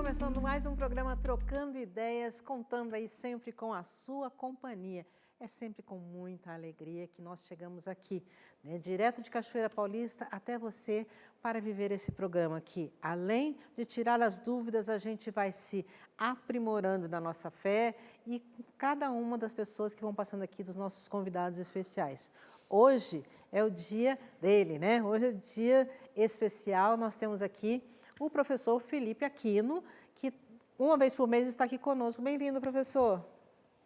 começando mais um programa Trocando Ideias, contando aí sempre com a sua companhia. É sempre com muita alegria que nós chegamos aqui, né, direto de Cachoeira Paulista até você, para viver esse programa aqui. Além de tirar as dúvidas, a gente vai se aprimorando da nossa fé e cada uma das pessoas que vão passando aqui, dos nossos convidados especiais. Hoje é o dia dele, né? Hoje é o dia especial, nós temos aqui o professor Felipe Aquino, que uma vez por mês está aqui conosco. Bem-vindo, professor.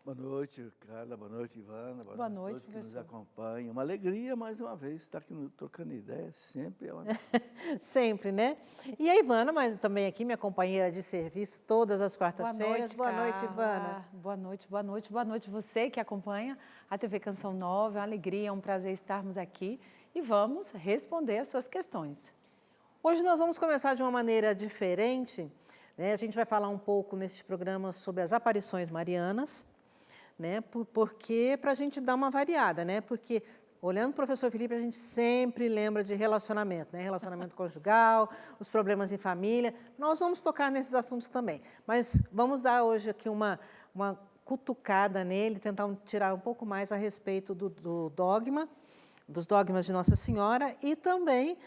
Boa noite, Carla. Boa noite, Ivana. Boa noite, que professor. nos acompanha. Uma alegria, mais uma vez, estar aqui trocando ideias. Sempre é uma... Sempre, né? E a Ivana, mas também aqui, minha companheira de serviço, todas as quartas-feiras. Boa noite, Ivana. Boa noite, você que acompanha a TV Canção Nova. É uma alegria, é um prazer estarmos aqui e vamos responder as suas questões. Hoje nós vamos começar de uma maneira diferente, né? A gente vai falar um pouco neste programa sobre as aparições marianas, né? Porque para a gente dar uma variada, né? Porque olhando o professor Felipe, a gente sempre lembra de relacionamento, né? Relacionamento conjugal, os problemas em família. Nós vamos tocar nesses assuntos também, mas vamos dar hoje aqui uma cutucada nele, tentar tirar um pouco mais a respeito do dogma, dos dogmas de Nossa Senhora e também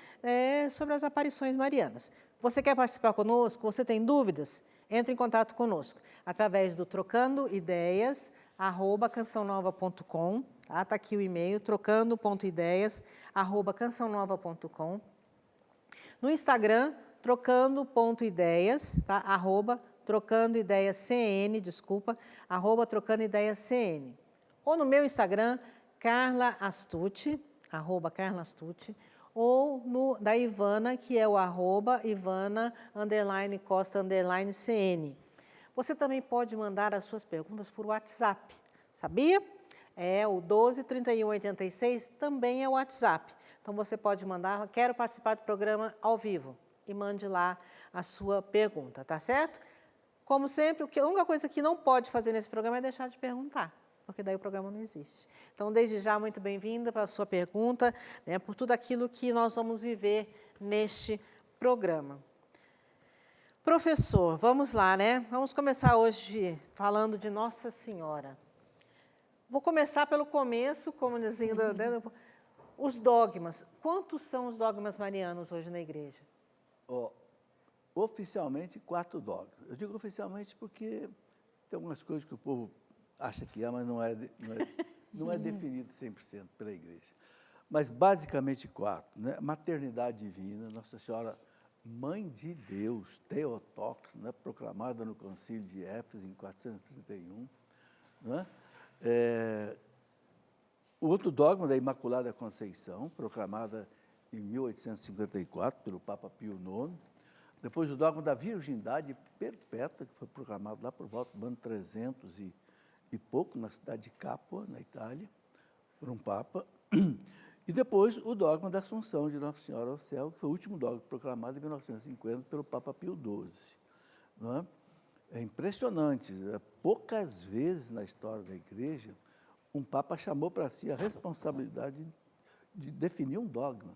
sobre as aparições marianas. Você quer participar conosco? Você tem dúvidas? Entre em contato conosco através do trocandoideias@cançãonova.com, tá? Tá aqui o e-mail, trocando.ideias@cançãonova.com. No Instagram, trocando.ideias, tá? @trocandoideiascn, @trocandoideiascn. Ou no meu Instagram, Carla Astucci, @Carla Astucci, ou no da Ivana, que é o @Ivana_Costa_CN. Você também pode mandar as suas perguntas por WhatsApp, sabia? O 12 31 86 também é o WhatsApp. Então você pode mandar, quero participar do programa ao vivo, e mande lá a sua pergunta, tá certo? Como sempre, a única coisa que não pode fazer nesse programa é deixar de perguntar, porque daí o programa não existe. Então, desde já, muito bem-vinda para a sua pergunta, né, por tudo aquilo que nós vamos viver neste programa. Professor, vamos lá, né? Vamos começar hoje falando de Nossa Senhora. Vou começar pelo começo, como dizendo, os dogmas. Quantos são os dogmas marianos hoje na igreja? Oficialmente, 4 dogmas. Eu digo oficialmente porque tem algumas coisas que o povo acha que é, mas não é definido 100% pela igreja. Mas, basicamente, 4. Né? Maternidade divina, Nossa Senhora, Mãe de Deus, Theotokos, né? Proclamada no Concílio de Éfeso, em 431. Né? O outro dogma da Imaculada Conceição, proclamada em 1854 pelo Papa Pio IX. Depois o dogma da virgindade perpétua, que foi proclamado lá por volta do ano 300 e pouco, na cidade de Capua, na Itália, por um Papa. E depois o dogma da Assunção de Nossa Senhora ao Céu, que foi o último dogma proclamado em 1950 pelo Papa Pio XII. Não é? É impressionante, poucas vezes na história da Igreja um Papa chamou para si a responsabilidade de definir um dogma.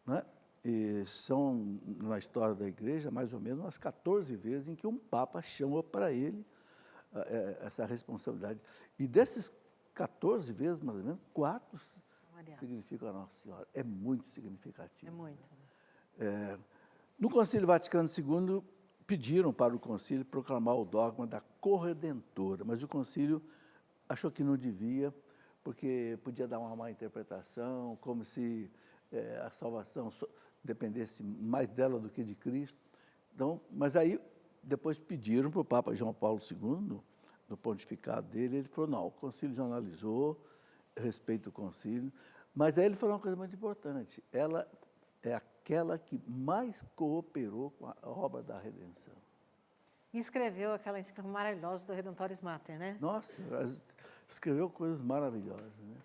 Não é? E são, na história da Igreja, mais ou menos umas 14 vezes em que um Papa chamou para ele essa responsabilidade. E desses 14 vezes, mais ou menos, 4 significam a Nossa Senhora. É muito significativo. É muito. No Concílio Vaticano II, pediram para o Concílio proclamar o dogma da corredentora, mas o Concílio achou que não devia, porque podia dar uma má interpretação, como se a salvação dependesse mais dela do que de Cristo. Então, mas aí, depois pediram para o Papa João Paulo II, no pontificado dele, ele falou, não, o Concílio já analisou, respeita o Concílio, mas aí ele falou uma coisa muito importante, ela é aquela que mais cooperou com a obra da redenção. E escreveu aquela encíclica maravilhosa do Redentoris Mater, né? Nossa, escreveu coisas maravilhosas, né?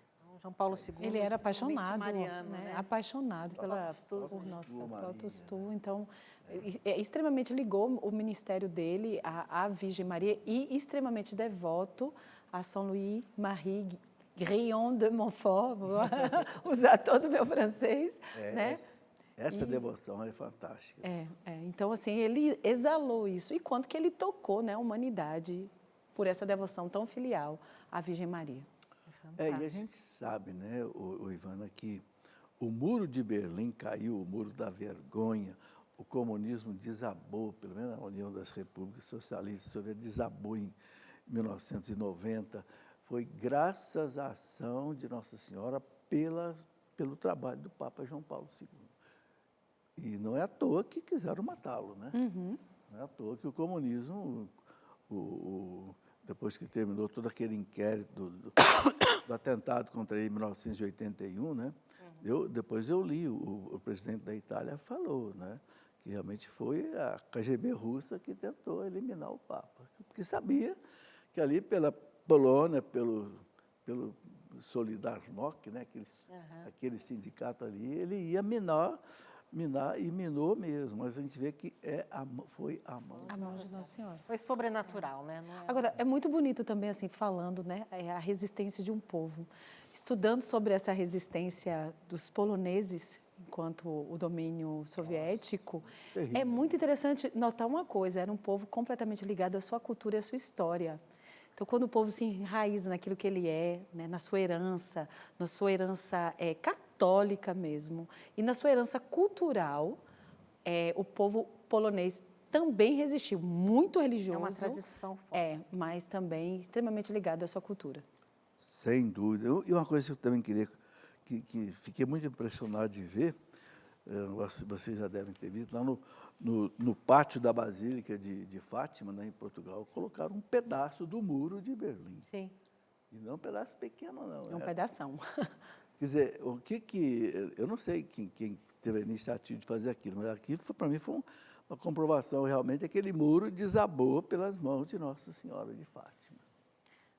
João Paulo II. Ele era apaixonado, mariano, né? Apaixonado por nosso Totus Tu. Então, extremamente ligou o ministério dele à Virgem Maria e extremamente devoto a São Louis Marie Grillon de Montfort, vou usar todo o meu francês, né? Essa devoção é fantástica. Então, assim, ele exalou isso. E quanto que ele tocou, né, a humanidade por essa devoção tão filial à Virgem Maria. E a gente sabe, né, o Ivana, que o muro de Berlim caiu, o muro da vergonha, o comunismo desabou, pelo menos a União das Repúblicas Socialistas Soviéticas desabou em 1990. Foi graças à ação de Nossa Senhora pelo trabalho do Papa João Paulo II. E não é à toa que quiseram matá-lo, né? Não é à toa que o comunismo, depois que terminou todo aquele inquérito do atentado contra ele em 1981, né? Depois eu li, o presidente da Itália falou, né? Que realmente foi a KGB russa que tentou eliminar o Papa, porque sabia que ali pela Polônia, pelo Solidarność, né? Aquele sindicato ali, ele ia minar e minou mesmo, mas a gente vê que foi a mão de Nossa Senhora. Foi sobrenatural, né? Não é... Agora, é muito bonito também, assim, falando, né, a resistência de um povo. Estudando sobre essa resistência dos poloneses enquanto o domínio soviético, é muito interessante notar uma coisa, era um povo completamente ligado à sua cultura e à sua história. Então, quando o povo se enraiza naquilo que ele é, né, na sua herança católica mesmo, e na sua herança cultural, o povo polonês também resistiu, muito religioso. É uma tradição forte. Mas também extremamente ligado à sua cultura. Sem dúvida. E uma coisa que eu também queria, que fiquei muito impressionado de ver, vocês já devem ter visto, lá no pátio da Basílica de Fátima, né, em Portugal, colocaram um pedaço do muro de Berlim. Sim. E não um pedaço pequeno, não. É um pedação. Quer dizer, eu não sei quem teve a iniciativa de fazer aquilo, mas aqui, para mim, foi uma comprovação, realmente, aquele muro desabou pelas mãos de Nossa Senhora de Fátima.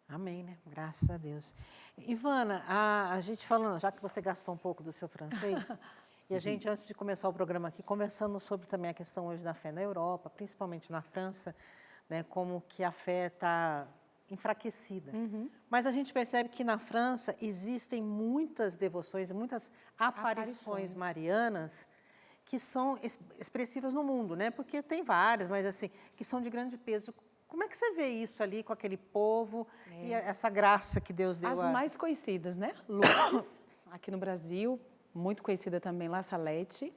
Amém, né? Graças a Deus. Ivana, a gente falando, já que você gastou um pouco do seu francês, e a gente, antes de começar o programa aqui, conversando sobre também a questão hoje da fé na Europa, principalmente na França, né, como que a fé está enfraquecida. Mas a gente percebe que na França existem muitas devoções, muitas aparições marianas que são expressivas no mundo, né? Porque tem várias, mas assim, que são de grande peso. Como é que você vê isso ali com aquele povo e essa graça que Deus deu? As mais conhecidas, né? Lourdes, aqui no Brasil, muito conhecida também La Salette,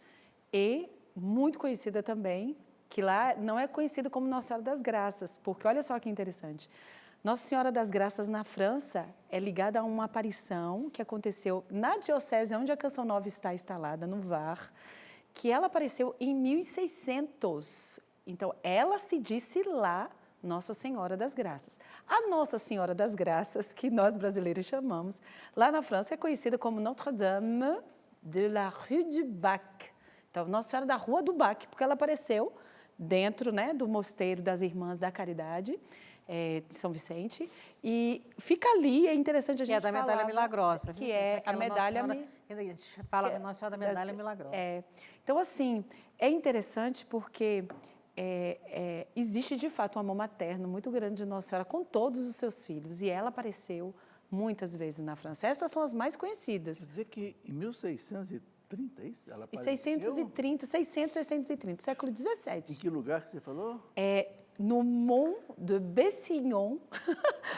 e muito conhecida também, que lá não é conhecida como Nossa Senhora das Graças, porque olha só que interessante. Nossa Senhora das Graças na França é ligada a uma aparição que aconteceu na diocese onde a Canção Nova está instalada, no Var, que ela apareceu em 1600. Então, ela se disse lá Nossa Senhora das Graças. A Nossa Senhora das Graças, que nós brasileiros chamamos, lá na França é conhecida como Notre-Dame de la Rue du Bac. Então, Nossa Senhora da Rua do Bac, porque ela apareceu dentro, né, do Mosteiro das Irmãs da Caridade, de São Vicente, e fica ali, é interessante a gente falar. Que é da medalha milagrosa. Que é a medalha... A gente fala Nossa Senhora da medalha milagrosa. Então, assim, é interessante porque existe, de fato, um amor materno muito grande de Nossa Senhora com todos os seus filhos, e ela apareceu muitas vezes na França. Essas são as mais conhecidas. Quer dizer que em 1630, é isso? Ela apareceu? 630, século XVII. Em que lugar que você falou? No Mont de Bessignon,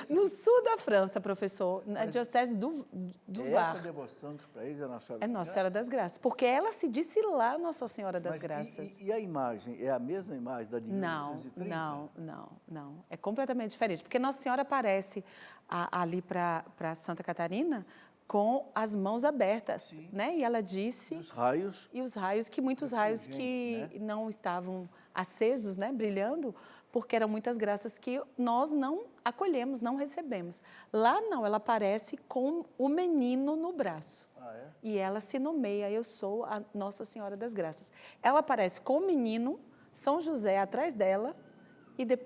no sul da França, professor, na diocese do Var. Essa devoção que para eles é Nossa Senhora é Nossa Senhora das Graças, porque ela se disse lá Nossa Senhora das Graças. E a imagem? É a mesma imagem da de 1930? Não. É completamente diferente, porque Nossa Senhora aparece ali para Santa Catarina com as mãos abertas, né? E ela disse... E os raios? Que muitos raios que não estavam acesos, né? Brilhando, porque eram muitas graças que nós não acolhemos, não recebemos. Lá não, ela aparece com o menino no braço. E ela se nomeia, eu sou a Nossa Senhora das Graças. Ela aparece com o menino, São José atrás dela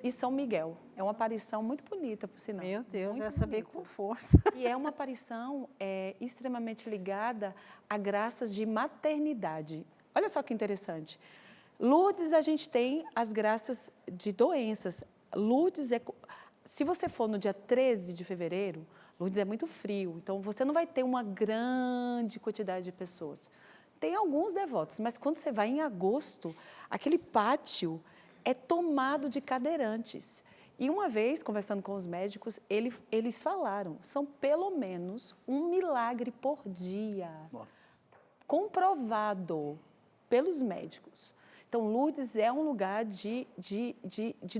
e São Miguel. É uma aparição muito bonita, por sinal. Meu Deus, muito essa veio com força. E é uma aparição extremamente ligada a graças de maternidade. Olha só que interessante. Lourdes, a gente tem as graças de doenças. Lourdes se você for no dia 13 de fevereiro, Lourdes é muito frio, então você não vai ter uma grande quantidade de pessoas. Tem alguns devotos, mas quando você vai em agosto, aquele pátio é tomado de cadeirantes. E uma vez, conversando com os médicos, eles falaram, são pelo menos 1 milagre por dia. Nossa. Comprovado pelos médicos. Então, Lourdes é um lugar de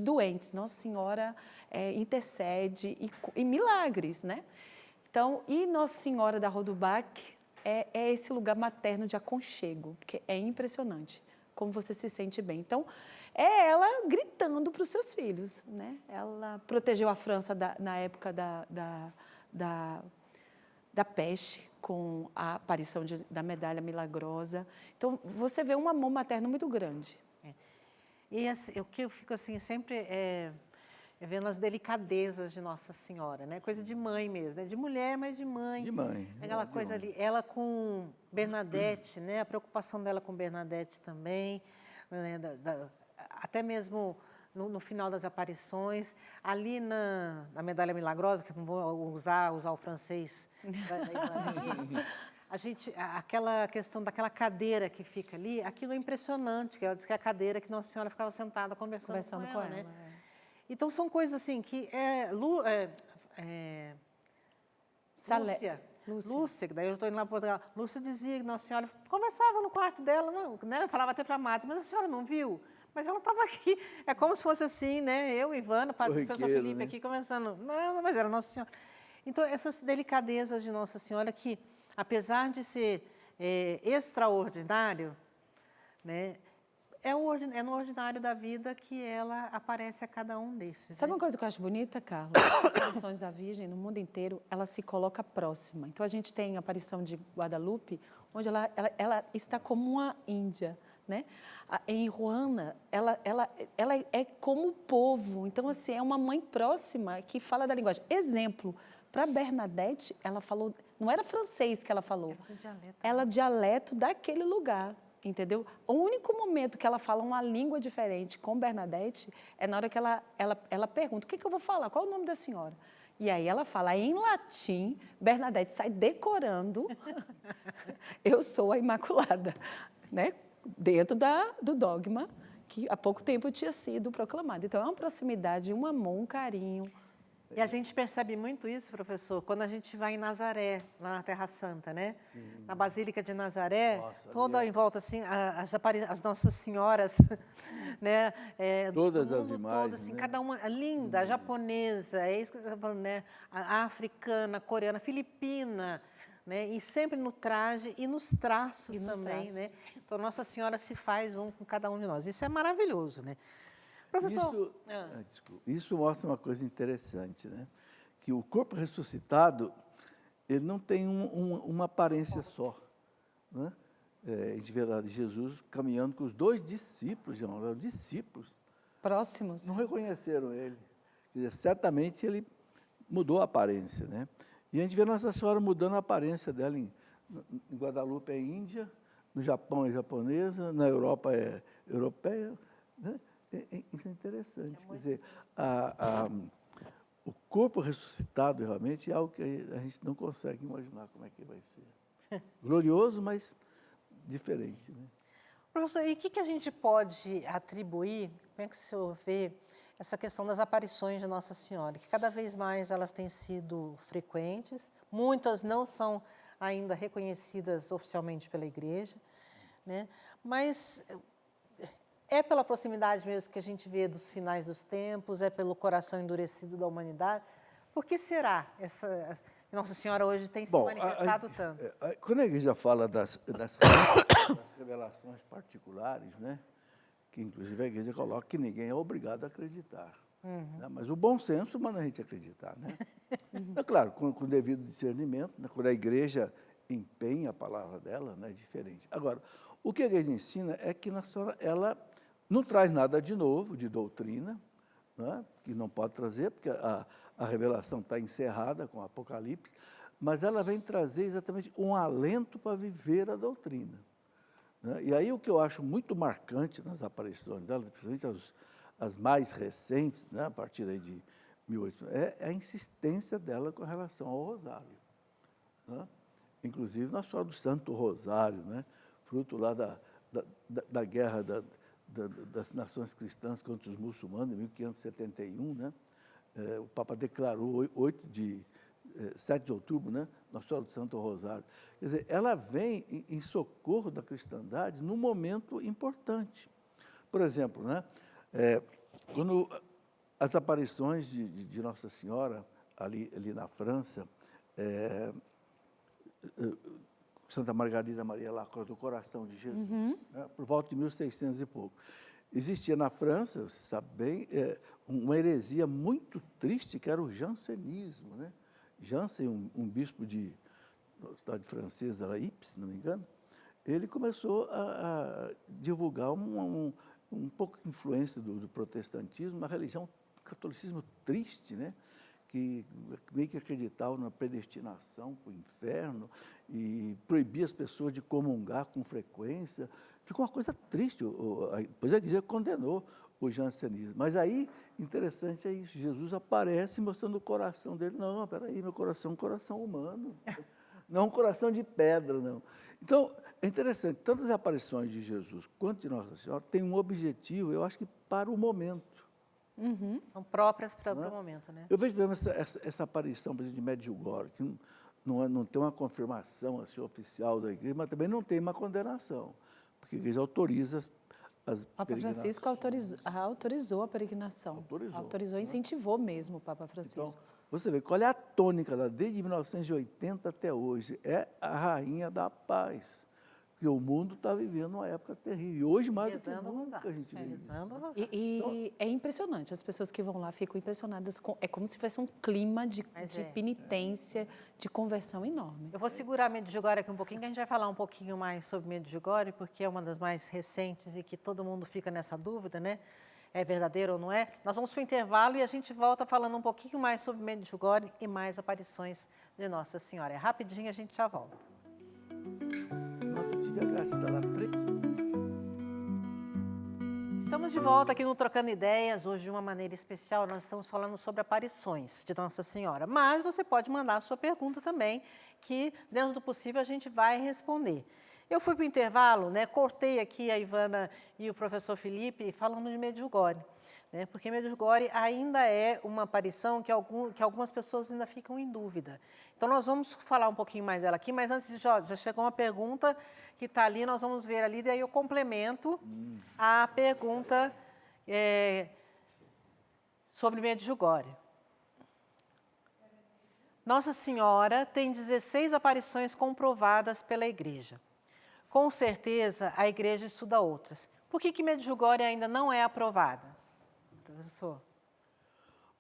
doentes. Nossa Senhora intercede e milagres, né? Então, e Nossa Senhora da Rodubach é esse lugar materno de aconchego, que é impressionante, como você se sente bem. Então, é ela gritando para os seus filhos, né? Ela protegeu a França na época da peste, com a aparição da medalha milagrosa. Então, você vê um amor materno muito grande. E assim, o que eu fico assim, sempre vendo as delicadezas de Nossa Senhora, né? Coisa de mãe mesmo, né? De mulher, mas de mãe. De mãe. Aquela coisa ali, ela com Bernadette, né? A preocupação dela com Bernadette também, né? Até mesmo no final das aparições, ali na Medalha Milagrosa, que não vou usar o francês aquela questão daquela cadeira que fica ali, aquilo é impressionante, que ela diz que é a cadeira que Nossa Senhora ficava sentada conversando com ela, né? Então, são coisas assim que Lúcia, que daí eu estou indo lá para Portugal. Lúcia dizia que Nossa Senhora conversava no quarto dela, né? Falava até para a Marta, mas a senhora não viu? Mas ela estava aqui. É como se fosse assim, né? Eu, Ivana, o professor Felipe, né? Aqui conversando. Não, mas era Nossa Senhora. Então, essas delicadezas de Nossa Senhora que, apesar de ser extraordinário, né? É no ordinário da vida que ela aparece a cada um desses. Sabe, né? Uma coisa que eu acho bonita, Carla? As aparições da Virgem no mundo inteiro, ela se coloca próxima. Então, a gente tem a aparição de Guadalupe, onde ela está como uma índia, né? Em Ruanda, ela é como o povo. Então, assim, é uma mãe próxima que fala da linguagem. Exemplo, para Bernadette, ela falou... Não era francês que ela falou. Era dialeto daquele lugar. Entendeu? O único momento que ela fala uma língua diferente com Bernadette é na hora que ela pergunta, o que eu vou falar? Qual é o nome da senhora? E aí ela fala em latim, Bernadette sai decorando, eu sou a Imaculada, né? Dentro do dogma que há pouco tempo tinha sido proclamado. Então, é uma proximidade, um amor, um carinho. E a gente percebe muito isso, professor, quando a gente vai em Nazaré, lá na Terra Santa, né? Sim. Na Basílica de Nazaré, toda em volta, assim, as Nossas Senhoras, né? Todas as imagens, todo, assim, né? Cada uma linda, a japonesa, é isso que você está falando, né? A africana, a coreana, a filipina, né? E sempre no traje e nos traços também, né? Então, Nossa Senhora se faz um com cada um de nós. Isso é maravilhoso, né? Professor... Isso mostra uma coisa interessante, né? Que o corpo ressuscitado, ele não tem uma aparência só, né? A gente vê lá de Jesus caminhando com os 2 discípulos, discípulos. Próximos. Não reconheceram ele. Quer dizer, certamente ele mudou a aparência, né? E a gente vê Nossa Senhora mudando a aparência dela em Guadalupe é índia, no Japão é japonesa, na Europa é europeia, né? Isso é interessante. Quer dizer, o corpo ressuscitado realmente é algo que a gente não consegue imaginar como é que vai ser. Glorioso, mas diferente, né? Professor, e o que a gente pode atribuir, como é que o senhor vê essa questão das aparições de Nossa Senhora, que cada vez mais elas têm sido frequentes, muitas não são ainda reconhecidas oficialmente pela Igreja, né? Mas... é pela proximidade mesmo que a gente vê dos finais dos tempos, é pelo coração endurecido da humanidade? Por que será que Nossa Senhora hoje tem se manifestado tanto? Quando a igreja fala das revelações particulares, né, que inclusive a igreja coloca que ninguém é obrigado a acreditar. Né, mas o bom senso manda a gente acreditar. Né? É claro, com o devido discernimento, né, quando a igreja empenha a palavra dela, né, é diferente. Agora, o que a igreja ensina é que Nossa Senhora, ela não traz nada de novo, de doutrina, né, que não pode trazer, porque a revelação está encerrada com o Apocalipse, mas ela vem trazer exatamente um alento para viver a doutrina. Né? E aí o que eu acho muito marcante nas aparições dela, principalmente as mais recentes, né, a partir aí de 1800, é a insistência dela com relação ao rosário. Né? Inclusive, Nossa Senhora do Santo Rosário, né? fruto lá da guerra das nações cristãs contra os muçulmanos, em 1571, né? O Papa declarou 7 de outubro, né? Nossa Senhora do Santo Rosário. Quer dizer, ela vem em socorro da cristandade num momento importante. Por exemplo, né? Quando as aparições de Nossa Senhora ali na França, Santa Margarida Maria Lacroix do Coração de Jesus, né, por volta de 1600 e pouco. Existia na França, você sabe bem, uma heresia muito triste, que era o jansenismo. Né? Jansen, um bispo da cidade francesa, era Ypres, se não me engano, ele começou a divulgar um pouco de influência do protestantismo, uma religião, um catolicismo triste, né? Que meio que acreditava na predestinação para o inferno e proibia as pessoas de comungar com frequência. Ficou uma coisa triste. Depois a igreja condenou o jansenismo. Mas aí, interessante é isso, Jesus aparece mostrando o coração dele. Não, peraí, meu coração é um coração humano, não um coração de pedra, não. Então, é interessante, tanto as aparições de Jesus quanto de Nossa Senhora têm um objetivo, eu acho que para o momento. São próprias para o momento, né? Eu vejo, por exemplo, essa aparição, por exemplo, de Medjugorje, que não tem uma confirmação assim, oficial da igreja, mas também não tem uma condenação, porque a igreja autoriza as Papa Francisco autorizou a peregrinação. Autorizou e incentivou mesmo o Papa Francisco. Então, você vê, qual é a tônica lá, desde 1980 até hoje? É a rainha da paz. Porque o mundo está vivendo uma época terrível. E hoje, mais do que nunca, a gente vive. Rezando o rosário. E é impressionante, as pessoas que vão lá ficam impressionadas, é como se fosse um clima de penitência, de conversão enorme. Eu vou segurar Medjugorje aqui um pouquinho, que a gente vai falar um pouquinho mais sobre Medjugorje, porque é uma das mais recentes e que todo mundo fica nessa dúvida, né? É verdadeiro ou não é? Nós vamos para o intervalo e a gente volta falando um pouquinho mais sobre Medjugorje e mais aparições de Nossa Senhora. É rapidinho, a gente já volta. Nossa, eu tive a graça de estar lá 3. Estamos de volta aqui no Trocando Ideias. Hoje, de uma maneira especial, nós estamos falando sobre aparições de Nossa Senhora. Mas você pode mandar a sua pergunta também, que, dentro do possível, a gente vai responder. Eu fui para o intervalo, né, cortei aqui a Ivana e o professor Felipe falando de Medjugorje, né, porque Medjugorje ainda é uma aparição que algumas pessoas ainda ficam em dúvida. Então, nós vamos falar um pouquinho mais dela aqui, mas antes, já chegou uma pergunta que está ali, nós vamos ver ali, daí eu complemento a pergunta sobre Medjugorje. Nossa Senhora tem 16 aparições comprovadas pela Igreja. Com certeza, a Igreja estuda outras. Por que Medjugorje ainda não é aprovada, professor?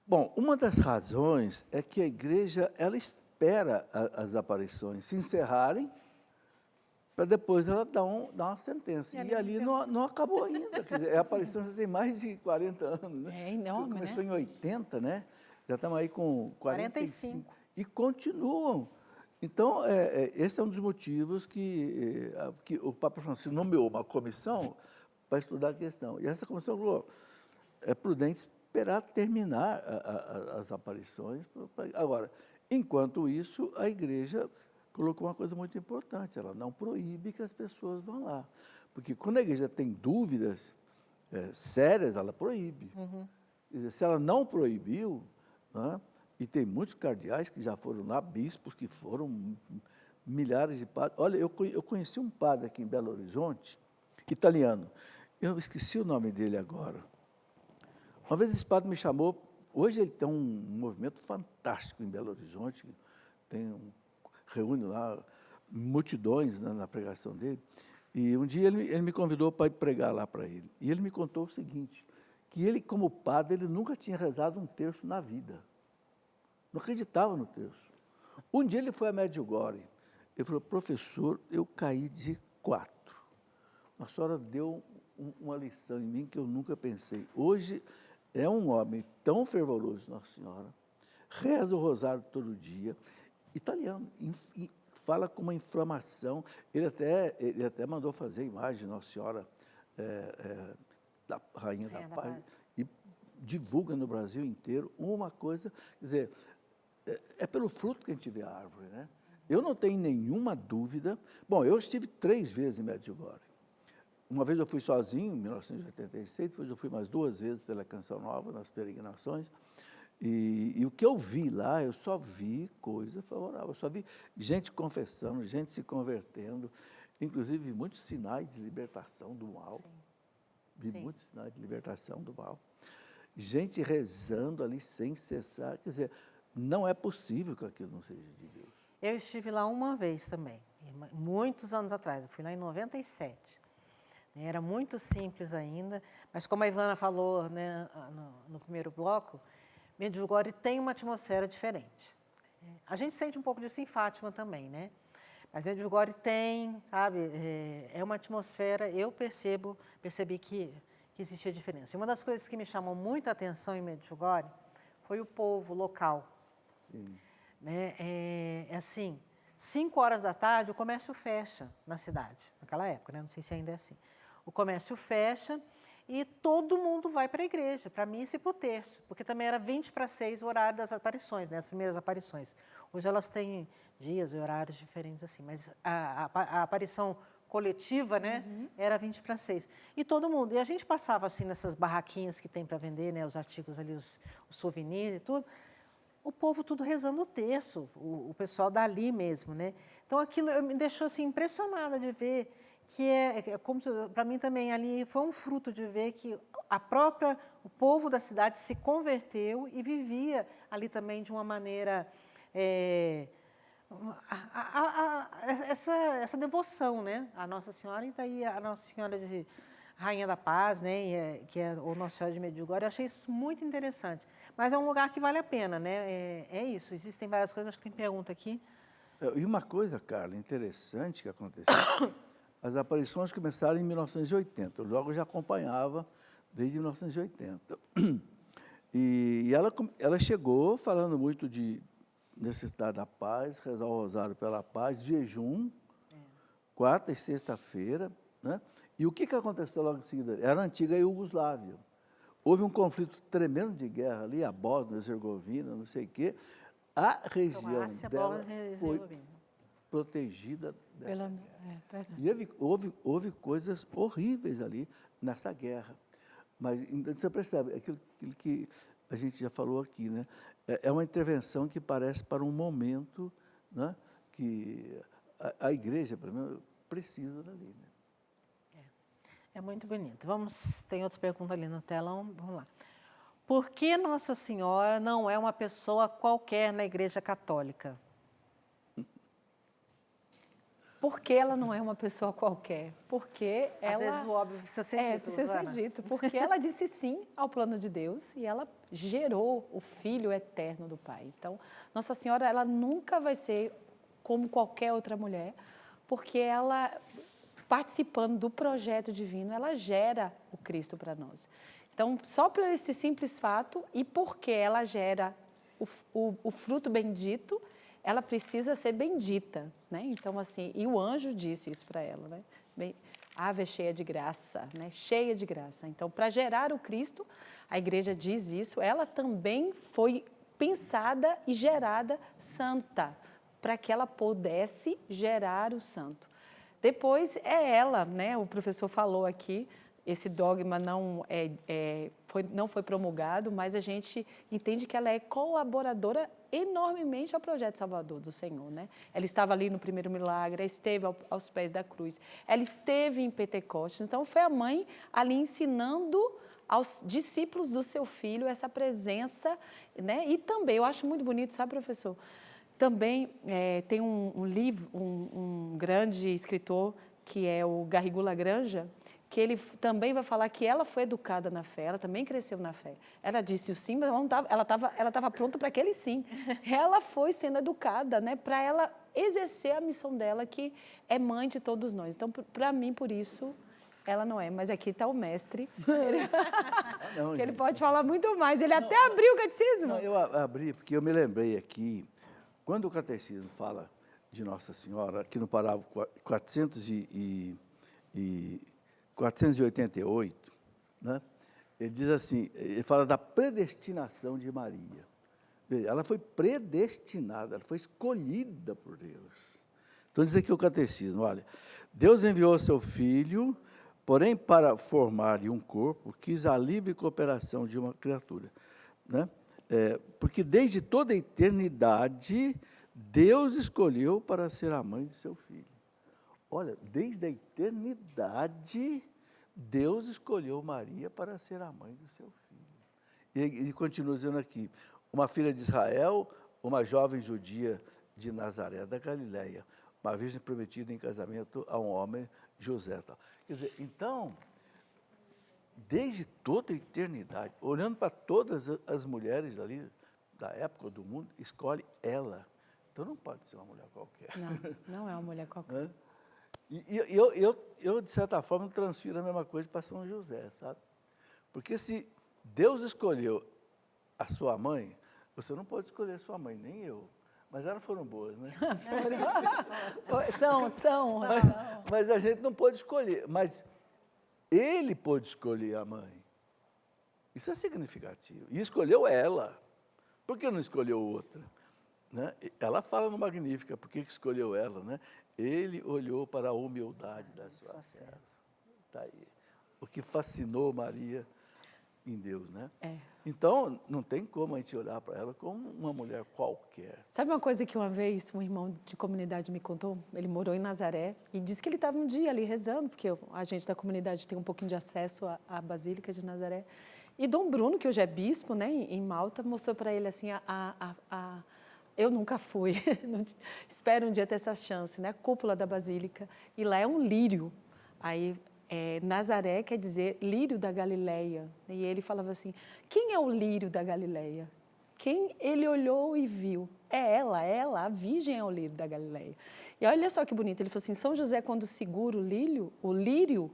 Bom, uma das razões é que a Igreja ela espera as aparições se encerrarem para depois ela dar uma sentença. E ali não acabou ainda. Quer dizer, a aparição já tem mais de 40 anos. Né? É enorme, começou né? em 80, né? Já estamos aí com 45. E continuam. Então, esse é um dos motivos que o Papa Francisco nomeou uma comissão para estudar a questão. E essa comissão falou, é prudente esperar terminar as aparições. Agora, enquanto isso, a Igreja colocou uma coisa muito importante, ela não proíbe que as pessoas vão lá. Porque quando a Igreja tem dúvidas sérias, ela proíbe. Quer dizer, se ela não proibiu, né, e tem muitos cardeais que já foram lá, bispos que foram, milhares de padres. Olha, eu conheci um padre aqui em Belo Horizonte, italiano. Eu esqueci o nome dele agora. Uma vez esse padre me chamou, hoje ele tem um movimento fantástico em Belo Horizonte, reúne lá multidões, né, na pregação dele. E um dia ele me convidou para ir pregar lá para ele. E ele me contou o seguinte, que ele, como padre, ele nunca tinha rezado um terço na vida. Não acreditava no terço. Um dia ele foi a Medjugorje. Ele falou, professor, eu caí de 4. Nossa Senhora deu uma lição em mim que eu nunca pensei. Hoje é um homem tão fervoroso, Nossa Senhora, reza o rosário todo dia, italiano, fala com uma inflamação. Ele até mandou fazer a imagem de Nossa Senhora, da Rainha da Paz, e divulga no Brasil inteiro uma coisa, quer dizer, é pelo fruto que a gente vê a árvore, né? Eu não tenho nenhuma dúvida. Bom, eu estive 3 vezes em Medjugorje. Uma vez eu fui sozinho, em 1986, depois eu fui mais 2 vezes pela Canção Nova, nas peregrinações. E o que eu vi lá, eu só vi coisa favorável. Eu só vi gente confessando, gente se convertendo, inclusive muitos sinais de libertação do mal. Vi muitos sinais de libertação do mal. Gente rezando ali sem cessar. Quer dizer, não é possível que aquilo não seja de Deus. Eu estive lá uma vez também, muitos anos atrás. Eu fui lá em 97. Era muito simples ainda, mas como a Ivana falou, né, no primeiro bloco, Medjugorje tem uma atmosfera diferente. A gente sente um pouco disso em Fátima também, né? Mas Medjugorje tem, sabe, é uma atmosfera, eu percebi que existia diferença. E uma das coisas que me chamou muita atenção em Medjugorje foi o povo local. Sim. Né? Assim, 5 horas da tarde o comércio fecha na cidade, naquela época, né? Não sei se ainda é assim. O comércio fecha e todo mundo vai para a igreja, para a missa e para o terço, porque também era 5:50 o horário das aparições, né? As primeiras aparições. Hoje elas têm dias e horários diferentes assim, mas a aparição coletiva, né, era 5:50. E todo mundo, e a gente passava assim nessas barraquinhas que tem para vender, né, os artigos ali, os souvenirs e tudo, o povo tudo rezando o terço, o pessoal dali mesmo, né? Então aquilo me deixou assim impressionada de ver que como para mim também ali foi um fruto de ver que o povo da cidade se converteu e vivia ali também de uma maneira essa devoção, né, à Nossa Senhora. E daí a Nossa Senhora de Rainha da Paz, né, que é o Nossa Senhora de Medjugorje. Eu achei isso muito interessante. Mas é um lugar que vale a pena, né? É isso. Existem várias coisas. Acho que tem pergunta aqui. E uma coisa, Carla, interessante que aconteceu, as aparições começaram em 1980, logo eu já acompanhava desde 1980. E ela chegou falando muito de necessidade da paz, rezar o rosário pela paz, jejum, quarta e sexta-feira, né? E o que aconteceu logo em seguida? Era a antiga Iugoslávia. Houve um conflito tremendo de guerra ali, a Bósnia, a Herzegovina, não sei o quê. A região dela foi protegida dessa guerra. E houve coisas horríveis ali nessa guerra. Mas você percebe, aquilo que a gente já falou aqui, né? É uma intervenção que parece para um momento, né, que a igreja, pelo menos, precisa dali, né? É muito bonito. Tem outra pergunta ali no telão. Vamos lá. Por que Nossa Senhora não é uma pessoa qualquer na Igreja Católica? Por que ela não é uma pessoa qualquer? Porque ela... Às vezes o óbvio precisa ser dito. Precisa ser dito. Porque ela disse sim ao plano de Deus e ela gerou o Filho eterno do Pai. Então, Nossa Senhora, ela nunca vai ser como qualquer outra mulher, porque ela, participando do projeto divino, ela gera o Cristo para nós. Então, só por esse simples fato e porque ela gera o fruto bendito, ela precisa ser bendita, né? Então, assim, e o anjo disse isso para ela, né? Ave cheia de graça, né? Cheia de graça. Então, para gerar o Cristo, a igreja diz isso, ela também foi pensada e gerada santa, para que ela pudesse gerar o santo. Depois é ela, né? O professor falou aqui, esse dogma não foi promulgado, mas a gente entende que ela é colaboradora enormemente ao projeto Salvador do Senhor, né? Ela estava ali no primeiro milagre, esteve aos pés da cruz, ela esteve em Pentecostes, então foi a mãe ali ensinando aos discípulos do seu filho essa presença, né? E também, eu acho muito bonito, sabe, professor? Também tem um livro, um grande escritor, que é o Garrigou Lagrange, que ele também vai falar que ela foi educada na fé, ela também cresceu na fé. Ela disse o sim, mas ela estava pronta para aquele sim. Ela foi sendo educada, né, para ela exercer a missão dela, que é mãe de todos nós. Então, para mim, por isso, ela não é. Mas aqui está o mestre, que ele pode falar muito mais. Ele até abriu o catecismo. Não, eu abri porque eu me lembrei aqui, quando o catecismo fala de Nossa Senhora, aqui no parágrafo 488, né? Ele diz assim, ele fala da predestinação de Maria. Ela foi predestinada, ela foi escolhida por Deus. Então, diz aqui o catecismo, olha, Deus enviou seu Filho, porém, para formar-lhe um corpo, quis a livre cooperação de uma criatura. Né? Porque desde toda a eternidade, Deus escolheu para ser a mãe de seu Filho. Olha, desde a eternidade, Deus escolheu Maria para ser a mãe do seu filho. E continua dizendo aqui, uma filha de Israel, uma jovem judia de Nazaré, da Galileia, uma virgem prometida em casamento a um homem, José. Tal. Quer dizer, então, desde toda a eternidade, olhando para todas as mulheres ali, da época do mundo, escolhe ela. Então, não pode ser uma mulher qualquer. Não é uma mulher qualquer. E eu, de certa forma, transfiro a mesma coisa para São José, sabe? Porque se Deus escolheu a sua mãe, você não pode escolher a sua mãe, nem eu. Mas elas foram boas, né? São. Mas a gente não pode escolher. Mas ele pôde escolher a mãe. Isso é significativo. E escolheu ela. Por que não escolheu outra? Né? Ela fala no Magnífica, por que escolheu ela, né? Ele olhou para a humildade da sua serva. Está aí. O que fascinou Maria em Deus, né? Então, não tem como a gente olhar para ela como uma mulher qualquer. Sabe uma coisa que uma vez um irmão de comunidade me contou? Ele morou em Nazaré e disse que ele estava um dia ali rezando, porque a gente da comunidade tem um pouquinho de acesso à Basílica de Nazaré. E Dom Bruno, que hoje é bispo, né, em Malta, mostrou para ele assim eu nunca fui, espero um dia ter essa chance, né? A cúpula da Basílica, e lá é um lírio. Aí, Nazaré quer dizer lírio da Galileia. E ele falava assim, quem é o lírio da Galileia? Quem ele olhou e viu? É ela, a Virgem é o lírio da Galileia. E olha só que bonito, ele falou assim, São José, quando segura o lírio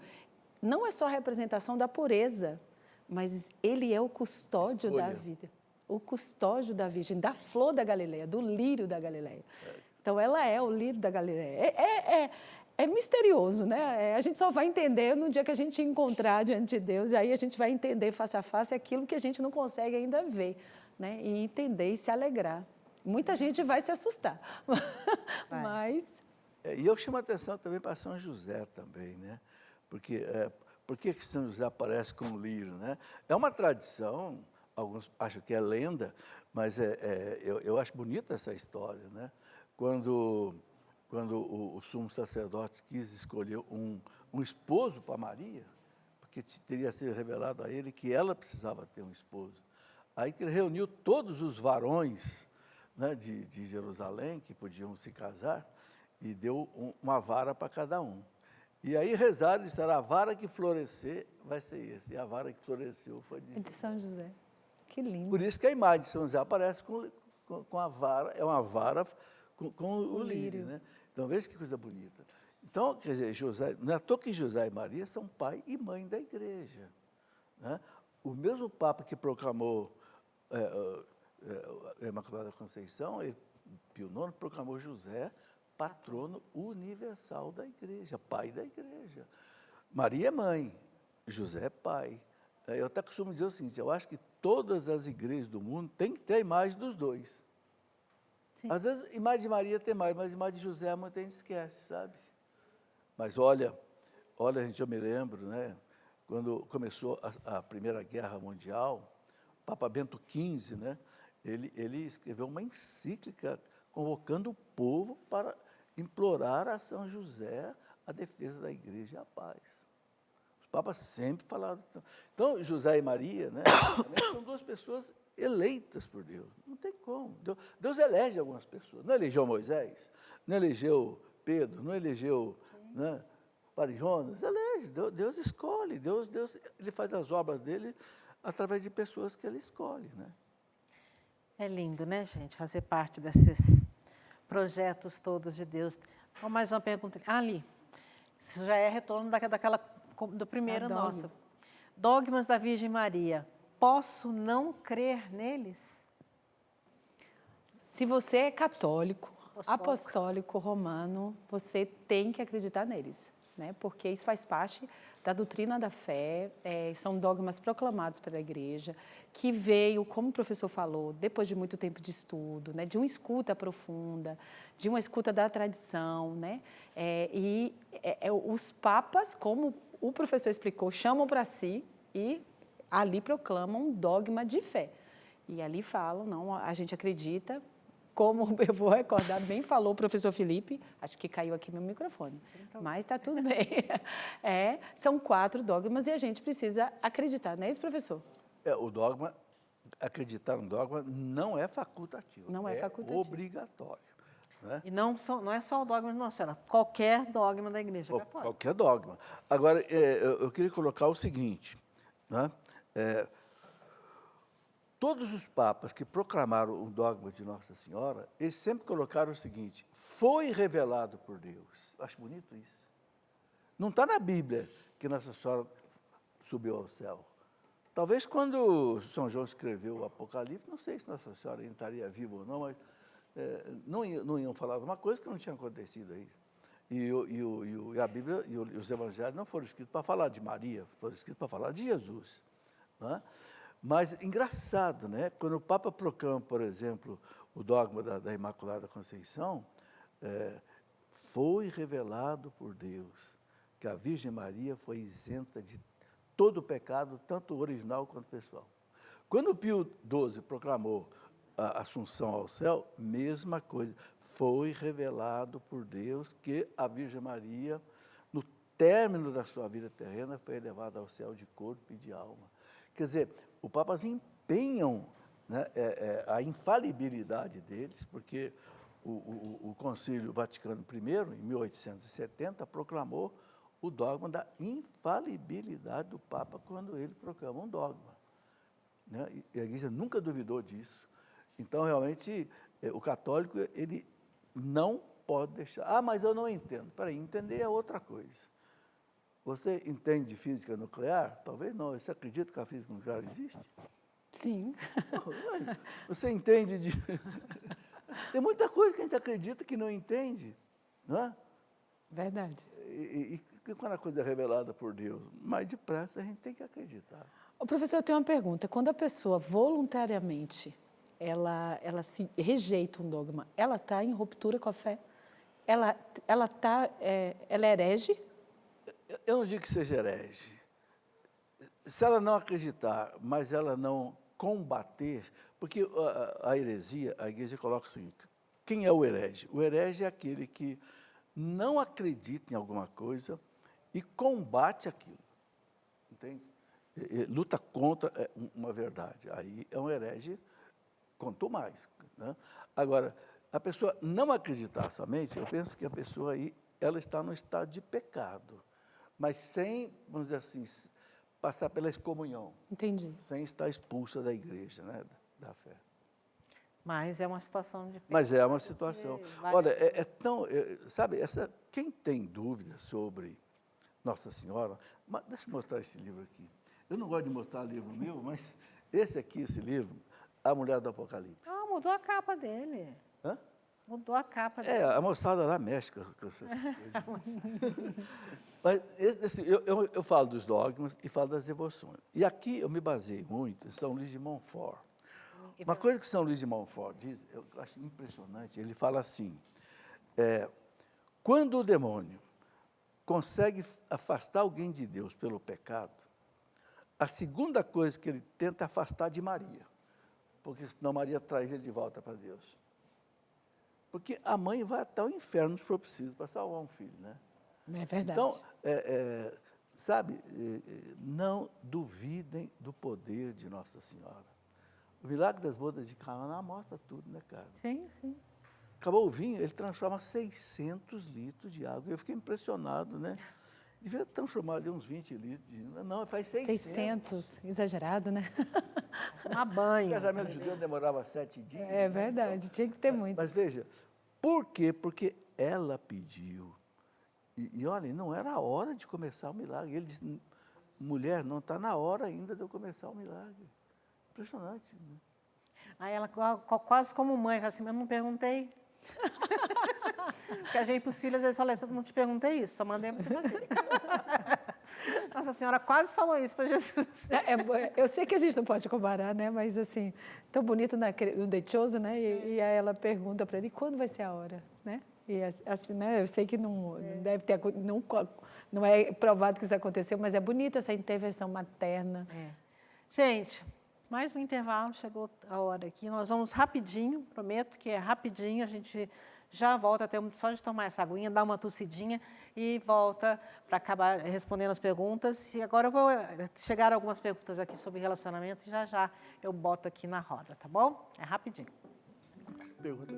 não é só a representação da pureza, mas ele é o custódio da vida. O custódio da Virgem, da flor da Galileia, do lírio da Galileia. Então, ela é o lírio da Galileia. É misterioso, né? A gente só vai entender no dia que a gente encontrar diante de Deus, e aí a gente vai entender face a face aquilo que a gente não consegue ainda ver, né? E entender e se alegrar. Muita gente vai se assustar, mas... E eu chamo a atenção também para São José também, né? Porque por que São José aparece com o lírio, né? É uma tradição... Alguns acham que é lenda, mas eu acho bonita essa história, né? Quando o sumo sacerdote quis escolher um esposo para Maria, porque teria sido revelado a ele que ela precisava ter um esposo. Aí que ele reuniu todos os varões, né, de Jerusalém que podiam se casar e deu uma vara para cada um. E aí rezaram e disseram, a vara que florescer vai ser esse. E a vara que floresceu foi de São José. Que lindo. Por isso que a imagem de São José aparece com a vara, é uma vara com o lírio, né? Então, veja que coisa bonita. Então, quer dizer, José, não é à toa que José e Maria são pai e mãe da igreja, né? O mesmo Papa que proclamou a Imaculada Conceição, Pio IX, proclamou José patrono universal da igreja, pai da igreja. Maria é mãe, José é pai. Eu até costumo dizer o seguinte, eu acho que todas as igrejas do mundo têm que ter a imagem dos dois. Sim. Às vezes, a imagem de Maria tem mais, mas a imagem de José muita gente esquece, sabe? Mas olha, gente, eu me lembro, né, quando começou a Primeira Guerra Mundial, o Papa Bento XV, né, ele escreveu uma encíclica convocando o povo para implorar a São José a defesa da igreja e a paz. Os papas sempre falaram. Então, José e Maria, né, também são duas pessoas eleitas por Deus. Não tem como. Deus elege algumas pessoas. Não elegeu Moisés, não elegeu Pedro, não elegeu, né, Padre Jonas. Elege. Deus escolhe. Deus, ele faz as obras dele através de pessoas que ele escolhe, né? É lindo, né, gente, fazer parte desses projetos todos de Deus. Mais uma pergunta. Ali, isso já é retorno do primeiro nosso. Dogmas da Virgem Maria. Posso não crer neles? Se você é católico, apostólico, romano, você tem que acreditar neles. né? Porque isso faz parte da doutrina da fé, são dogmas proclamados pela igreja, que veio, como o professor falou, depois de muito tempo de estudo, né? De uma escuta profunda, de uma escuta da tradição, né? Os papas, como o professor explicou, chamam para si e ali proclamam um dogma de fé. E ali falam, não, a gente acredita, como eu vou recordar, bem falou o professor Felipe, acho que caiu aqui meu microfone, mas está tudo bem. São 4 dogmas e a gente precisa acreditar, não é isso, professor? O dogma, acreditar no dogma não é facultativo. Não é facultativo. Obrigatório. Né? E não é só o dogma de Nossa Senhora, qualquer dogma da Igreja Católica. Qualquer dogma. Agora, eu queria colocar o seguinte, né? Todos os papas que proclamaram o dogma de Nossa Senhora, eles sempre colocaram o seguinte: foi revelado por Deus. Eu acho bonito isso. Não está na Bíblia que Nossa Senhora subiu ao céu. Talvez quando São João escreveu o Apocalipse, não sei se Nossa Senhora ainda estaria viva ou não, mas não iam falar de uma coisa que não tinha acontecido aí. E a Bíblia e os Evangelhos não foram escritos para falar de Maria, foram escritos para falar de Jesus. Não é? Mas, engraçado, né? Quando o Papa proclama, por exemplo, o dogma da Imaculada Conceição, foi revelado por Deus que a Virgem Maria foi isenta de todo o pecado, tanto original quanto pessoal. Quando o Pio XII proclamou a Assunção ao céu, mesma coisa. Foi revelado por Deus que a Virgem Maria, no término da sua vida terrena, foi elevada ao céu de corpo e de alma. Quer dizer, os papas empenham, né, a infalibilidade deles, porque o Concílio Vaticano I, em 1870, proclamou o dogma da infalibilidade do Papa quando ele proclama um dogma. Né? E a Igreja nunca duvidou disso. Então, realmente, o católico, ele não pode deixar. Mas eu não entendo. Espera aí, entender é outra coisa. Você entende de física nuclear? Talvez não. Você acredita que a física nuclear existe? Sim. Você entende de... Tem muita coisa que a gente acredita que não entende, não é? Verdade. E quando a coisa é revelada por Deus, mais depressa a gente tem que acreditar. O professor, eu tenho uma pergunta. Quando a pessoa voluntariamente ela se rejeita um dogma, ela está em ruptura com a fé? Ela é herege? Eu não digo que seja herege. Se ela não acreditar, mas ela não combater, porque a heresia, a Igreja coloca assim, quem é o herege? O herege é aquele que não acredita em alguma coisa e combate aquilo, entende? Luta contra uma verdade. Aí é um herege, quanto mais. Né? Agora, a pessoa não acreditar somente, eu penso que a pessoa aí, ela está no estado de pecado, mas sem, vamos dizer assim, passar pela excomunhão. Entendi. Sem estar expulsa da igreja, né, da fé. Mas é uma situação de... Mas é uma situação. Olha, sabe, quem tem dúvida sobre Nossa Senhora, deixa eu mostrar esse livro aqui. Eu não gosto de mostrar livro meu, mas esse livro, A Mulher do Apocalipse. Ah, mudou a capa dele. Hã? Mudou a capa dele. A moçada lá mexe com essas coisas. Mas eu falo dos dogmas e falo das devoções. E aqui eu me baseei muito em São Luís de Montfort. Uma coisa que São Luís de Montfort diz, eu acho impressionante, ele fala assim, quando o demônio consegue afastar alguém de Deus pelo pecado, a segunda coisa que ele tenta é afastar de Maria, porque senão Maria traz ele de volta para Deus. Porque a mãe vai até o inferno, se for preciso, para salvar um filho, né? É verdade. Então, sabe, não duvidem do poder de Nossa Senhora. O milagre das bodas de Caná mostra tudo, né, cara? Sim, sim. Acabou o vinho, ele transforma 600 litros de água. Eu fiquei impressionado, né? Devia transformar ali uns 20 litros de... Não, faz 600. 600, exagerado, né? Tomar banho. O casamento judeu demorava 7 dias. É verdade, tinha que ter muito. Mas veja, por quê? Porque ela pediu. E olha, não era a hora de começar o milagre. Ele disse, mulher, não está na hora ainda de eu começar o milagre. Impressionante. Né? Aí ela, quase como mãe, assim, eu não perguntei. Porque a gente, para os filhos, eles falam, não te perguntei isso, só mandei você fazer. Nossa Senhora quase falou isso para Jesus. Eu sei que a gente não pode comparar, né? Mas, assim, tão bonito no The Chosen, né? E aí ela pergunta para ele, quando vai ser a hora, né? E assim, né? Eu sei que não deve ter, não é provado que isso aconteceu, mas é bonito essa intervenção materna. Gente, mais um intervalo, chegou a hora aqui. Nós vamos rapidinho, prometo que é rapidinho, a gente já volta, até só de tomar essa aguinha, dar uma tossidinha e volta para acabar respondendo as perguntas. E agora eu vou chegar algumas perguntas aqui sobre relacionamento e já eu boto aqui na roda, tá bom? É rapidinho. Pergunta.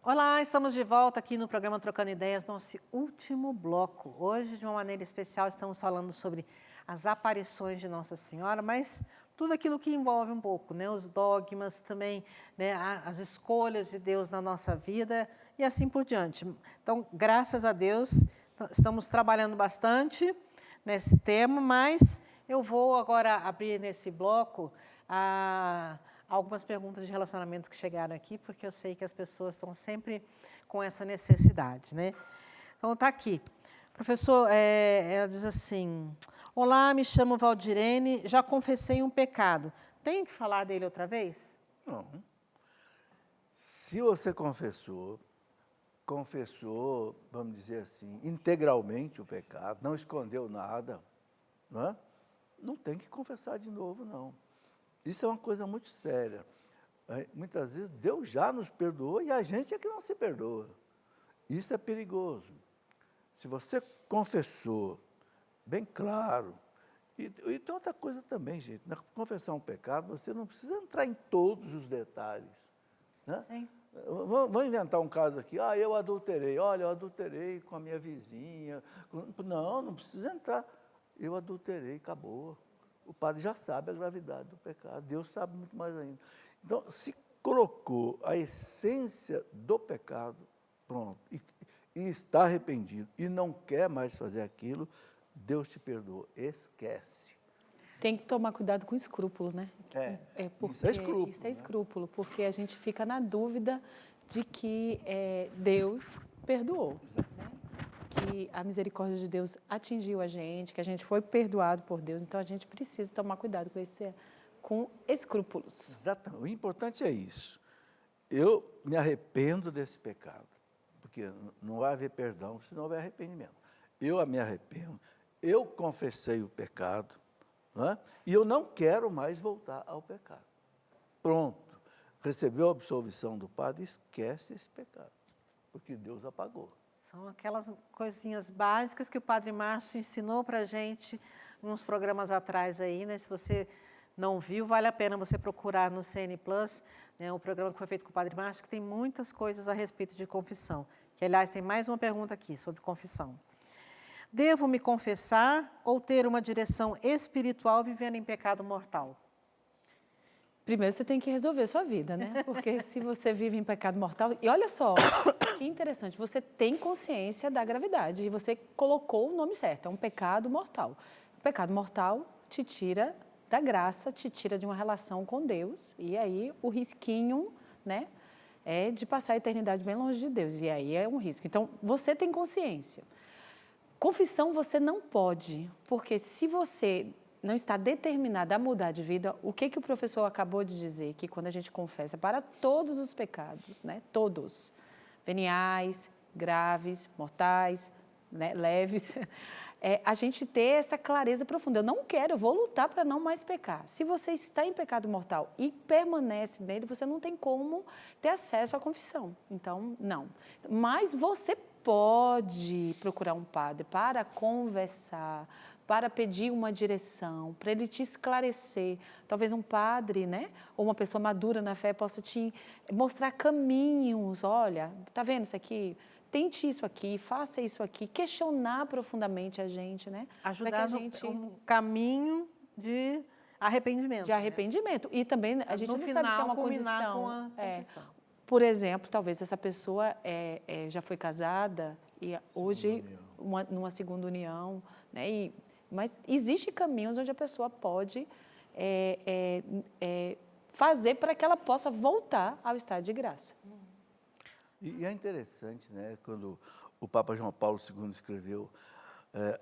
Olá, estamos de volta aqui no programa Trocando Ideias, nosso último bloco. Hoje, de uma maneira especial, estamos falando sobre as aparições de Nossa Senhora, mas tudo aquilo que envolve um pouco, né? Os dogmas também, né? As escolhas de Deus na nossa vida e assim por diante. Então, graças a Deus, estamos trabalhando bastante nesse tema, mas eu vou agora abrir nesse bloco algumas perguntas de relacionamento que chegaram aqui, porque eu sei que as pessoas estão sempre com essa necessidade, né? Então, está aqui. Professor, ela diz assim, olá, me chamo Valdirene, já confessei um pecado. Tenho que falar dele outra vez? Não. Se você confessou, vamos dizer assim, integralmente o pecado, não escondeu nada, não tem que confessar de novo, não. Isso é uma coisa muito séria. Muitas vezes Deus já nos perdoou e a gente é que não se perdoa. Isso é perigoso. Se você confessou, bem claro, e tem outra coisa também, gente, na confessar um pecado, você não precisa entrar em todos os detalhes. Né? Vamos inventar um caso aqui, eu adulterei, olha, eu adulterei com a minha vizinha. Não precisa entrar. Eu adulterei, acabou. O padre já sabe a gravidade do pecado, Deus sabe muito mais ainda. Então, se colocou a essência do pecado, pronto, e está arrependido, e não quer mais fazer aquilo, Deus te perdoa, esquece. Tem que tomar cuidado com escrúpulo, né? Porque isso é escrúpulo. Isso é escrúpulo, porque a gente fica na dúvida de que Deus perdoou, né? Que a misericórdia de Deus atingiu a gente, que a gente foi perdoado por Deus, então a gente precisa tomar cuidado com escrúpulos. Exatamente. O importante é isso. Eu me arrependo desse pecado, porque não vai haver perdão se não houver arrependimento. Eu me arrependo, eu confessei o pecado, e eu não quero mais voltar ao pecado. Pronto. Recebeu a absolvição do padre, esquece esse pecado, porque Deus apagou. São aquelas coisinhas básicas que o Padre Márcio ensinou para a gente uns programas atrás aí, né? Se você não viu, vale a pena você procurar no CN Plus, né? O programa que foi feito com o Padre Márcio, que tem muitas coisas a respeito de confissão. Que, aliás, tem mais uma pergunta aqui sobre confissão. Devo me confessar ou ter uma direção espiritual vivendo em pecado mortal? Primeiro você tem que resolver sua vida, né? Porque se você vive em pecado mortal... E olha só, que interessante, você tem consciência da gravidade e você colocou o nome certo, é um pecado mortal. O pecado mortal te tira da graça, te tira de uma relação com Deus e aí o risquinho, né, é de passar a eternidade bem longe de Deus e aí é um risco. Então, você tem consciência. Confissão você não pode, porque se você não está determinada a mudar de vida, o que o professor acabou de dizer, que quando a gente confessa para todos os pecados, né, todos, veniais, graves, mortais, né, leves, a gente ter essa clareza profunda. Eu não quero, eu vou lutar para não mais pecar. Se você está em pecado mortal e permanece nele, você não tem como ter acesso à confissão. Então, não. Mas você pode procurar um padre para conversar, para pedir uma direção, para ele te esclarecer. Talvez um padre, né, ou uma pessoa madura na fé possa te mostrar caminhos. Olha, está vendo isso aqui? Tente isso aqui, faça isso aqui, questionar profundamente a gente, né? Ajudar um caminho de arrependimento. De arrependimento. Né? E também a gente não sabe se é uma condição. Com a confissão. Por exemplo, talvez essa pessoa já foi casada e hoje numa segunda união, né? Mas existem caminhos onde a pessoa pode fazer para que ela possa voltar ao estado de graça. E é interessante, né, quando o Papa João Paulo II escreveu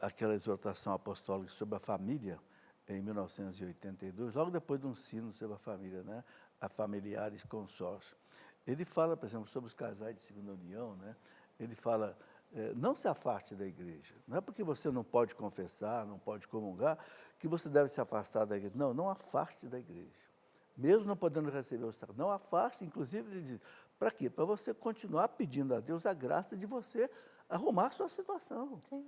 aquela exortação apostólica sobre a família, em 1982, logo depois de um sino sobre a família, né, a familiares consórcio. Ele fala, por exemplo, sobre os casais de segunda união, né, ele fala, não se afaste da igreja. Não é porque você não pode confessar, não pode comungar, que você deve se afastar da igreja. Não, não afaste da igreja. Mesmo não podendo receber o sacramento. Não afaste, inclusive, ele diz, para quê? Para você continuar pedindo a Deus a graça de você arrumar a sua situação. Sim.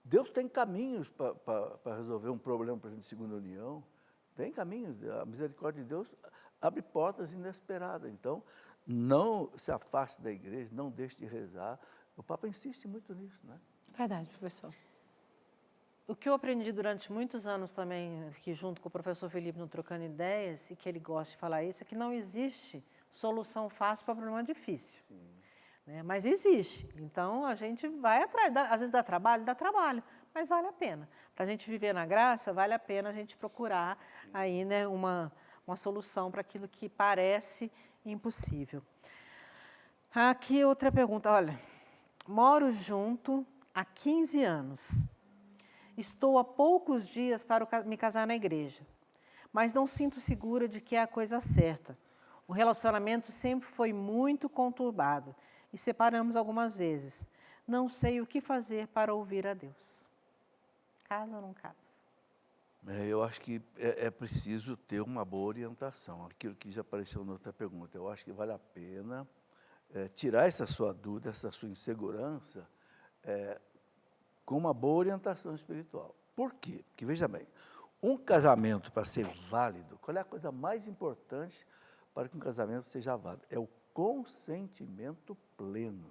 Deus tem caminhos para resolver um problema, por exemplo, de segunda união. Tem caminhos. A misericórdia de Deus abre portas inesperadas. Então, não se afaste da igreja, não deixe de rezar. O Papa insiste muito nisso, né? Verdade, professor. O que eu aprendi durante muitos anos também, que junto com o professor Felipe no Trocando Ideias, e que ele gosta de falar isso, é que não existe solução fácil para problema difícil. Né? Mas existe. Então, a gente vai atrás. Às vezes dá trabalho, mas vale a pena. Para a gente viver na graça, vale a pena a gente procurar aí, né, uma solução para aquilo que parece impossível. Aqui outra pergunta. Olha, moro junto há 15 anos. Estou há poucos dias para me casar na igreja, mas não sinto segura de que é a coisa certa. O relacionamento sempre foi muito conturbado e separamos algumas vezes. Não sei o que fazer para ouvir a Deus. Casa ou não casa? Eu acho que é preciso ter uma boa orientação. Aquilo que já apareceu na outra pergunta. Eu acho que vale a pena tirar essa sua dúvida, essa sua insegurança, com uma boa orientação espiritual. Por quê? Porque, veja bem, um casamento, para ser válido, qual é a coisa mais importante para que um casamento seja válido? É o consentimento pleno.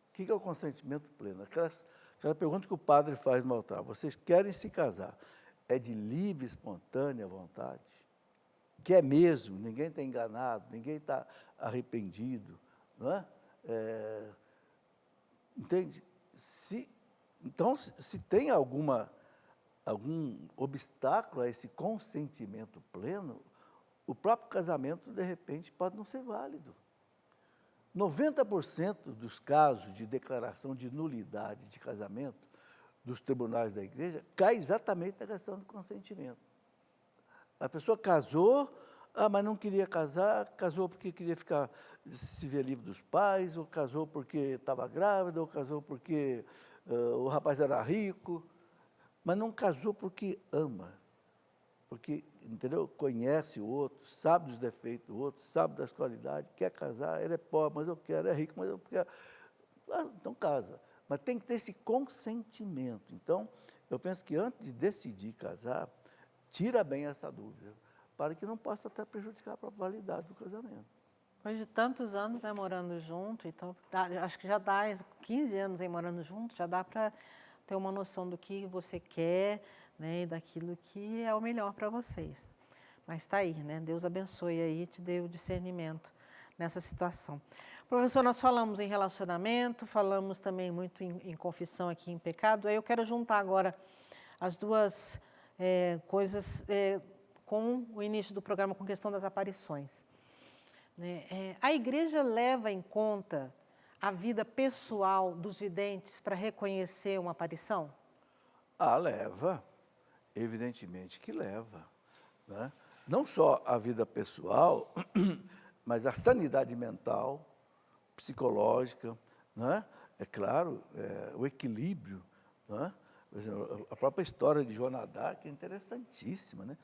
O que é o consentimento pleno? Aquela pergunta que o padre faz no altar. Vocês querem se casar? É de livre, espontânea vontade? Que é mesmo, ninguém está enganado, ninguém está arrependido. Não é? Entende? Então, se tem algum obstáculo a esse consentimento pleno, o próprio casamento, de repente, pode não ser válido. 90% dos casos de declaração de nulidade de casamento dos tribunais da igreja cai exatamente na questão do consentimento. A pessoa casou, mas não queria casar, casou porque queria se ver livre dos pais, ou casou porque estava grávida, ou casou porque o rapaz era rico, mas não casou porque ama, porque, entendeu? Conhece o outro, sabe dos defeitos do outro, sabe das qualidades, quer casar, ele é pobre, mas eu quero, é rico, mas eu quero. Então casa. Mas tem que ter esse consentimento. Então, eu penso que antes de decidir casar, tira bem essa dúvida, para que não possa até prejudicar a própria validade do casamento. Depois de tantos anos, né, morando junto, então, acho que já dá 15 anos aí morando junto, já dá para ter uma noção do que você quer, né, e daquilo que é o melhor para vocês. Mas está aí, né? Deus abençoe aí e te dê o discernimento nessa situação. Professor, nós falamos em relacionamento, falamos também muito em confissão aqui, em pecado. Aí eu quero juntar agora as duas coisas com o início do programa, com a questão das aparições. A igreja leva em conta a vida pessoal dos videntes para reconhecer uma aparição? Leva. Evidentemente que leva. Né? Não só a vida pessoal, mas a sanidade mental, psicológica, né? É claro, o equilíbrio. Né? A própria história de Joana d'Arc é interessantíssima. Né?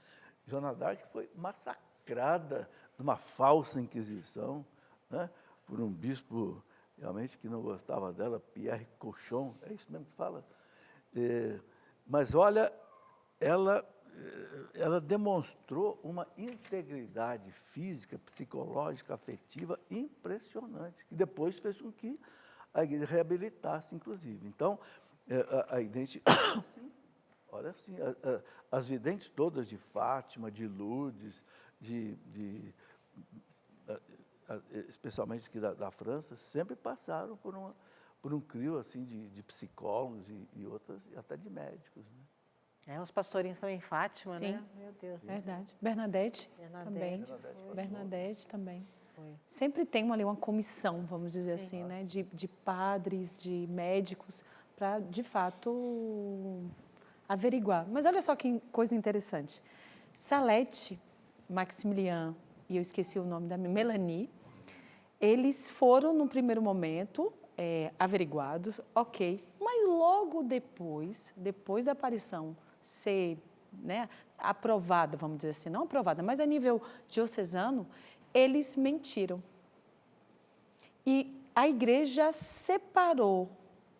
Joana d'Arc foi massacrada numa falsa inquisição, né? Por um bispo realmente que não gostava dela, Pierre Cochon, é isso mesmo que fala. Mas olha, ela demonstrou uma integridade física, psicológica, afetiva impressionante, que depois fez com que a igreja reabilitasse, inclusive. Então, a identidade, olha assim, as videntes todas de Fátima, de Lourdes, especialmente aqui da França, sempre passaram por um crivo assim, de psicólogos e outras, e até de médicos. Né? Os pastorinhos também, Fátima, Sim. né? Meu Deus. Verdade. Bernadette Bernadette também. Bernadette Bernadette também. Sempre tem ali uma comissão, vamos dizer assim, né, de padres, de médicos, para, de fato, averiguar. Mas olha só que coisa interessante. Salete, Maximilian, e eu esqueci o nome da Melanie, eles foram, no primeiro momento, averiguados, ok, mas logo depois da aparição ser, né, aprovada, vamos dizer assim, não aprovada, mas a nível diocesano, eles mentiram. E a igreja separou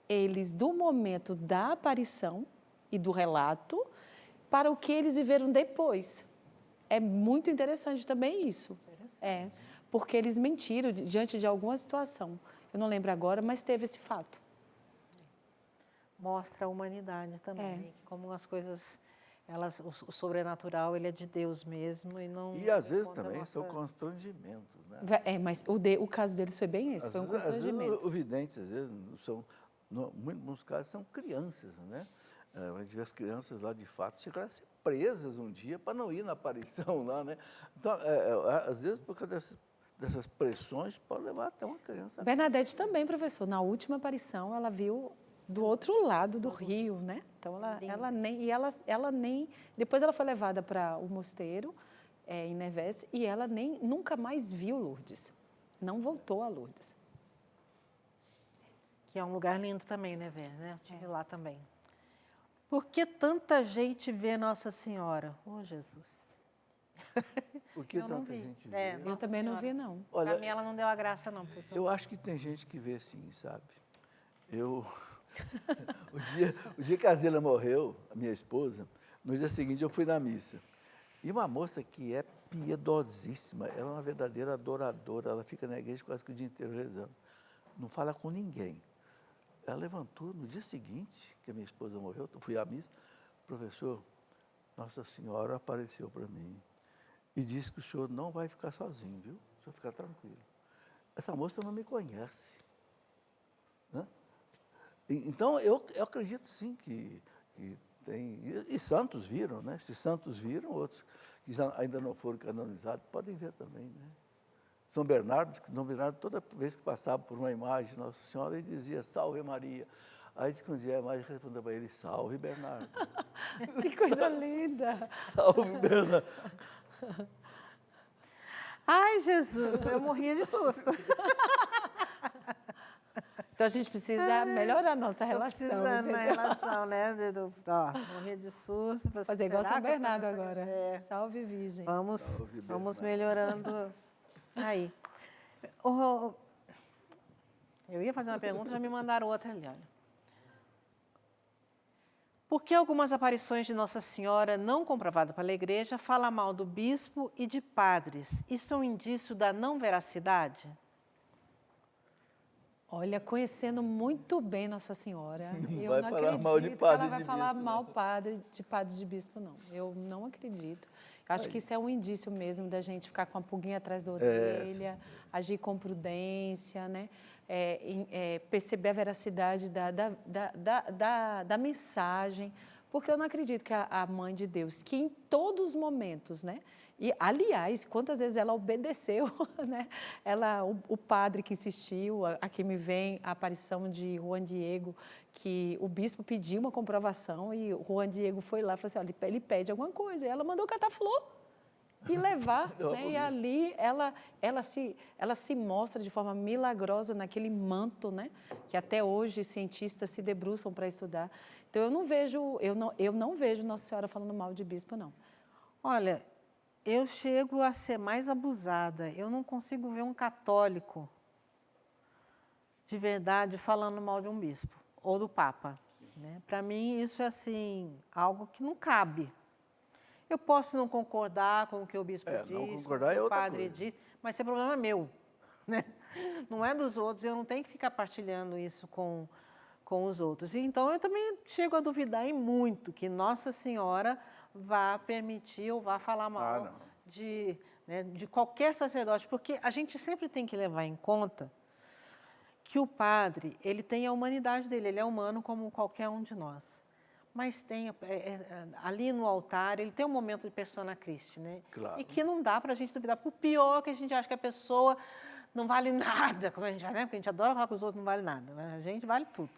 eles do momento da aparição e do relato para o que eles viveram depois. É muito interessante também isso. Porque eles mentiram diante de alguma situação. Eu não lembro agora, mas teve esse fato. Mostra a humanidade também, como as coisas, o sobrenatural, ele é de Deus mesmo e não... E às vezes também são constrangimentos, né? Mas o caso deles foi bem esse, foi um constrangimento. Às vezes, o vidente, às vezes, muitos casos são crianças, né? A gente vê as crianças lá, de fato, chegaram a ser presas um dia para não ir na aparição lá, né? Então, às vezes, por causa dessas pressões, pode levar até uma criança. Bernadette também, professor, na última aparição, ela viu do outro lado do rio, né? Então, ela nem... Depois ela foi levada para o mosteiro, em Nevers, e ela nunca mais viu Lourdes. Não voltou a Lourdes. Que é um lugar lindo também, né, Ver? Né? Estive lá também. Por que tanta gente vê Nossa Senhora? Oh, Jesus! Por que tanta gente vê? Eu também não vi, não. Para mim, ela não deu a graça, não, professor. Eu acho que tem gente que vê sim, sabe? O dia que a Zila morreu, a minha esposa, no dia seguinte eu fui na missa. E uma moça que é piedosíssima, ela é uma verdadeira adoradora, ela fica na igreja quase que o dia inteiro rezando. Não fala com ninguém. Ela levantou no dia seguinte, que a minha esposa morreu, eu fui à missa, professor, Nossa Senhora apareceu para mim e disse que o senhor não vai ficar sozinho, viu? O senhor ficar tranquilo. Essa moça não me conhece. Né? Então, eu acredito sim que tem... E santos viram, né? Se santos viram, outros que ainda não foram canonizados podem ver também, né? São Bernardo, toda vez que passava por uma imagem de Nossa Senhora, ele dizia, salve Maria. Aí diz que um dia a imagem respondeu para ele, salve Bernardo. Que coisa linda! Salve Bernardo. Ai, Jesus, eu morria de susto. Então, a gente precisa melhorar a nossa relação. Precisando na relação, né? Morria de susto. Fazer igual São Bernardo agora. Salve Virgem. Vamos melhorando aí. Eu ia fazer uma pergunta, já me mandaram outra ali, olha. Por que algumas aparições de Nossa Senhora, não comprovadas pela igreja, falam mal do bispo e de padres? Isso é um indício da não veracidade? Olha, conhecendo muito bem Nossa Senhora, eu vai não falar acredito mal de que padre ela e vai de falar bispo, mal não. padre de bispo, não. Eu não acredito. Acho que isso é um indício mesmo da gente ficar com a pulguinha atrás da orelha, agir com prudência, né? Perceber a veracidade da mensagem, porque eu não acredito que a Mãe de Deus, que em todos os momentos, né? E, aliás, quantas vezes ela obedeceu, né? O padre que insistiu, aqui me vem a aparição de Juan Diego, que o bispo pediu uma comprovação e o Juan Diego foi lá e falou assim, olha, ele pede alguma coisa. E ela mandou catar flor e levar. Né? E ali ela se mostra de forma milagrosa naquele manto, né? Que até hoje cientistas se debruçam para estudar. Então, eu não vejo Nossa Senhora falando mal de bispo, não. Olha, eu chego a ser mais abusada. Eu não consigo ver um católico de verdade falando mal de um bispo ou do Papa. Né? Para mim, isso é assim, algo que não cabe. Eu posso não concordar com o que o bispo diz, não com concordar o que é o outra padre coisa. diz, mas isso é problema meu. Né? Não é dos outros, eu não tenho que ficar partilhando isso com os outros. Então, eu também chego a duvidar em muito que Nossa Senhora vá permitir ou vá falar mal de qualquer sacerdote, porque a gente sempre tem que levar em conta que o padre, ele tem a humanidade dele, ele é humano como qualquer um de nós. mas tem ali no altar, ele tem um momento de persona Christi, né? Claro. E que não dá para a gente duvidar. Por pior que a gente acha que a pessoa não vale nada, como a gente, né? Porque a gente adora falar que os outros não valem nada, né? A gente vale tudo.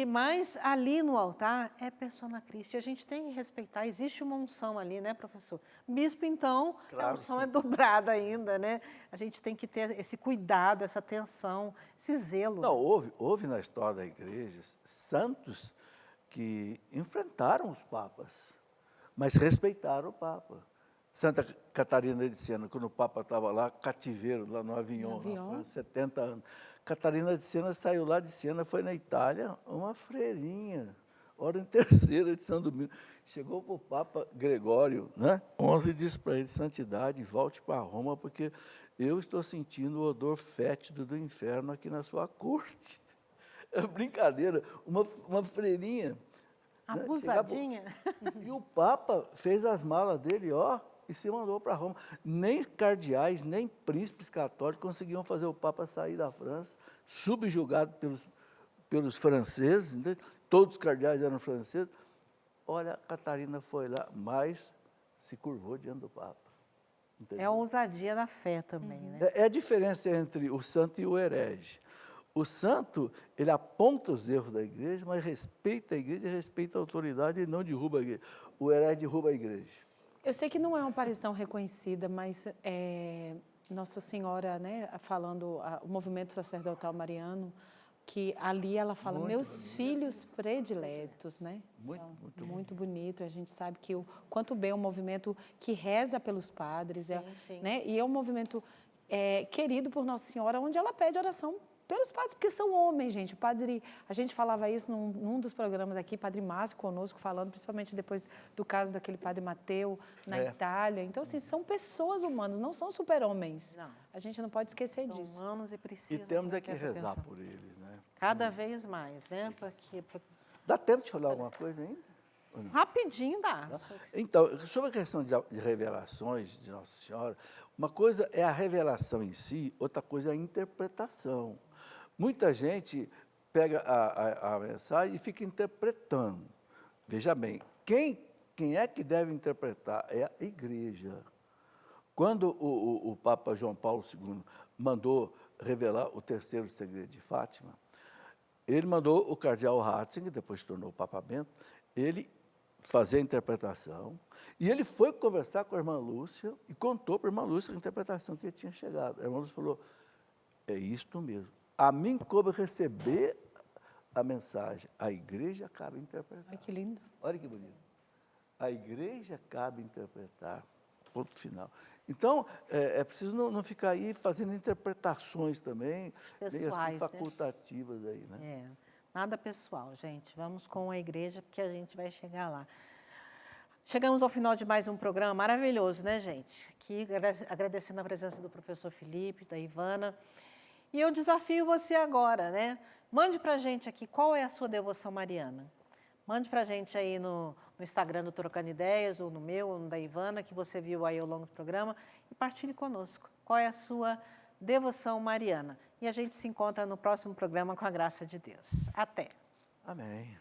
Mas ali no altar é persona Christi, a gente tem que respeitar, existe uma unção ali, né, professor? Bispo, então, Claro, a unção sim. é dobrada ainda, né? A gente tem que ter esse cuidado, essa atenção, esse zelo. Não, houve na história da igreja santos que enfrentaram os papas, mas respeitaram o papa. Santa Catarina de Siena, quando o Papa estava lá, cativeiro, lá no Avignon, na França, 70 anos. Catarina de Siena saiu lá de Siena, foi na Itália, uma freirinha, ordem terceira de São Domingos. Chegou para o Papa Gregório, né? 11, e disse para ele, santidade, volte para Roma, porque eu estou sentindo o odor fétido do inferno aqui na sua corte. É brincadeira, uma freirinha. Abusadinha. Né? E o Papa fez as malas dele, ó, e se mandou para Roma. Nem cardeais, nem príncipes católicos conseguiam fazer o Papa sair da França, subjugado pelos franceses, entende? Todos os cardeais eram franceses. Olha, a Catarina foi lá, mas se curvou diante do Papa. Entendeu? É a ousadia da fé também, né? É a diferença entre o santo e o herege. O santo, ele aponta os erros da igreja, mas respeita a igreja, respeita a autoridade e não derruba a igreja. O herege derruba a igreja. Eu sei que não é uma aparição reconhecida, mas Nossa Senhora, né, falando, o movimento sacerdotal mariano, que ali ela fala, Muito meus bonito. filhos prediletos, né? Muito, Então, muito muito bonito. A gente sabe que quanto bem é um movimento que reza pelos padres, sim. né? E é um movimento querido por Nossa Senhora, onde ela pede oração pelos padres, porque são homens, gente. O padre, a gente falava isso num dos programas aqui, Padre Márcio conosco, falando, principalmente depois do caso daquele padre Mateu na Itália. Então, assim, são pessoas humanas, não são super-homens. Não. A gente não pode esquecer São disso. humanos e E precisam temos ter que essa rezar atenção. por eles, né? Cada vez mais, né? Porque Dá tempo de falar alguma coisa ainda? rapidinho dá. Então, sobre a questão de revelações de Nossa Senhora, uma coisa é a revelação em si, outra coisa é a interpretação. Muita gente pega a mensagem e fica interpretando. Veja bem, quem é que deve interpretar? É a igreja. Quando o Papa João Paulo II mandou revelar o terceiro segredo de Fátima, ele mandou o cardeal Ratzinger, depois se tornou o Papa Bento, ele fazer a interpretação, e ele foi conversar com a irmã Lúcia e contou para a irmã Lúcia a interpretação que ele tinha chegado. A irmã Lúcia falou, é isto mesmo. A mim coube receber a mensagem, a igreja cabe interpretar. Ai, que lindo. Olha que bonito. A igreja cabe interpretar, ponto final. Então, é preciso não ficar aí fazendo interpretações também, meio Pessoais, assim, facultativas aí, né? Nada pessoal, gente. Vamos com a igreja, porque a gente vai chegar lá. Chegamos ao final de mais um programa maravilhoso, né, gente? Aqui, agradecendo a presença do professor Felipe, da Ivana. E eu desafio você agora, né? Mande para a gente aqui qual é a sua devoção mariana. Mande para a gente aí no Instagram do Trocando Ideias, ou no meu, ou no da Ivana, que você viu aí ao longo do programa, e partilhe conosco qual é a sua devoção mariana. E a gente se encontra no próximo programa com a graça de Deus. Até! Amém.